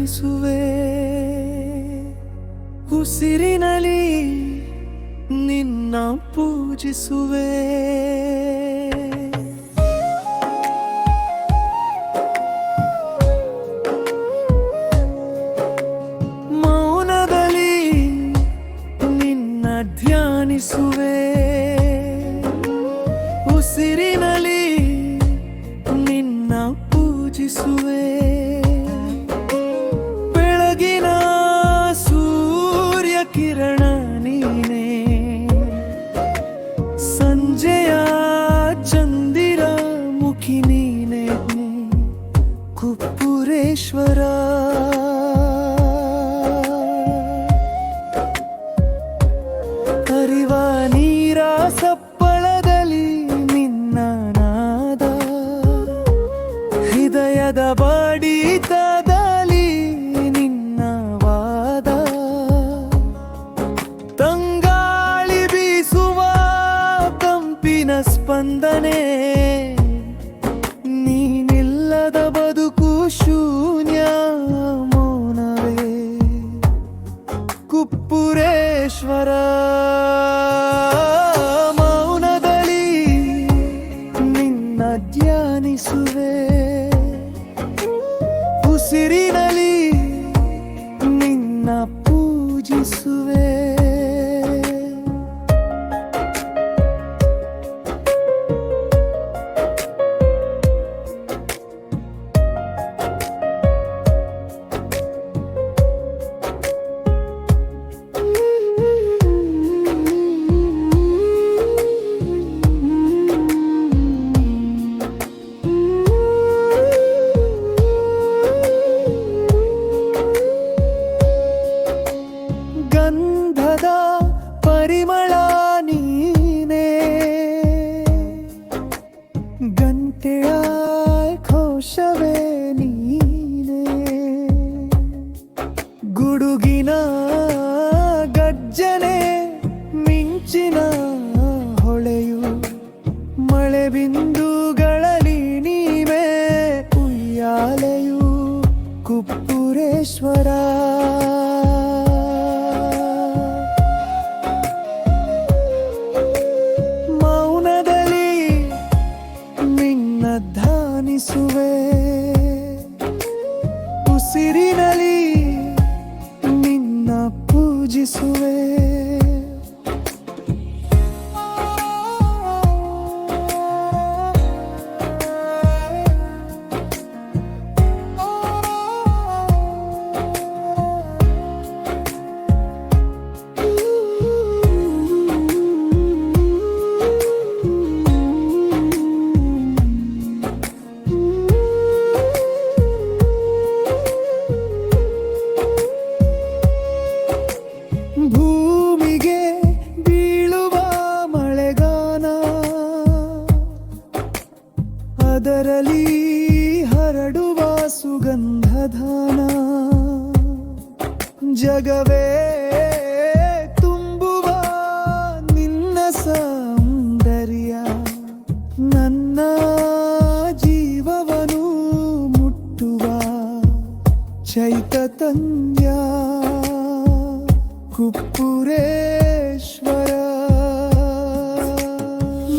ಧ್ಯಾನಿಸುವೆ ಉಸಿರಿನಲಿ ನಿನ್ನ ಪೂಜಿಸುವೆ ಮೌನದಲ್ಲಿ ನಿನ್ನ ಧ್ಯಾನಿಸುವೆ ಉಸಿರಿನಲಿ ನಿನ್ನ ಪೂಜಿಸುವೆ ಬೆಳಗಿನ ಸೂರ್ಯ ಕಿರಣ ನೀನೇ ಸಂಜೆಯ ಚಂದಿರ ಮುಖಿ ನೀನೇ ಕುಪ್ಪುರೇಶ್ವರ ಹರಿವ ನೀರ ಸಪ್ಪಳದಲ್ಲಿ ನಿನ್ನ ನಾದ ಹೃದಯದ ಬಡಿತದಲ್ಲಿ ನಿನ್ನ ವಾದ ತಂಗಾಳಿ ಬೀಸುವ ಕಂಪಿನ ಸ್ಪಂದನೆ ನೀನಿಲ್ಲದ ಬದುಕು ಶೂನ್ಯ ಮೌನವೇ ಕುಪ್ಪುರೇಶ್ವರ ಮೌನದಲ್ಲಿ ನಿನ್ನ ಧ್ಯಾನಿಸುವೆ ಉಸಿರಿನಲಿ ನಿನ್ನ ಪೂಜಿಸುವೆ ಗಂಧದ ಪರಿಮಳ ನೀನೇ ಗಂಟೆಯ ಘೋಷವೇ ನೀನೇ ಗುಡುಗಿನ ಗರ್ಜನೆ ಮಿಂಚಿನ ಹೊಳೆಯು ಮಳೆ ಬಿಂದುಗಳಲ್ಲಿ ನೀವೇ ಉಯ್ಯಾಲೆಯು ಕುಪ್ಪುರೇಶ್ವರ ಮೌನದಲ್ಲಿ ನಿನ್ನ ಧ್ಯಾನಿಸುವೆ ಉಸಿರಿನಲಿ ನಿನ್ನ ಪೂಜಿಸುವೆ ಭೂಮಿಗೆ ಬೀಳುವ ಮಳೆಗಾನ ಅದರಲ್ಲಿ ಹರಡುವ ಸುಗಂಧಧಾನ ಜಗವೇ ತುಂಬುವ ನಿನ್ನ ಸೌಂದರ್ಯ ನನ್ನ ಜೀವವನು ಮುಟ್ಟುವ ಚೈತನ್ಯ ಕುಪ್ಪುರೇಶ್ವರ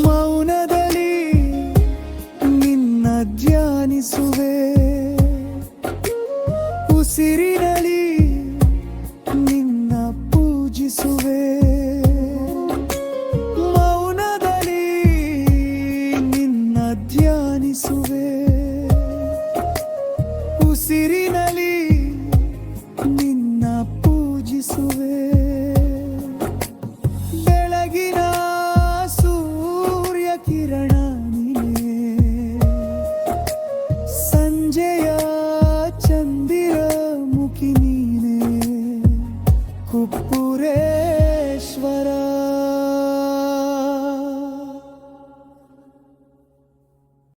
ಮೌನದಲ್ಲಿ ನಿನ್ನ ಧ್ಯಾನಿಸುವೆ ಉಸಿರಿನಲಿ ನಿನ್ನ ಪೂಜಿಸುವೆ ಮೌನದಲ್ಲಿ ನಿನ್ನ ಧ್ಯಾನಿಸುವೆ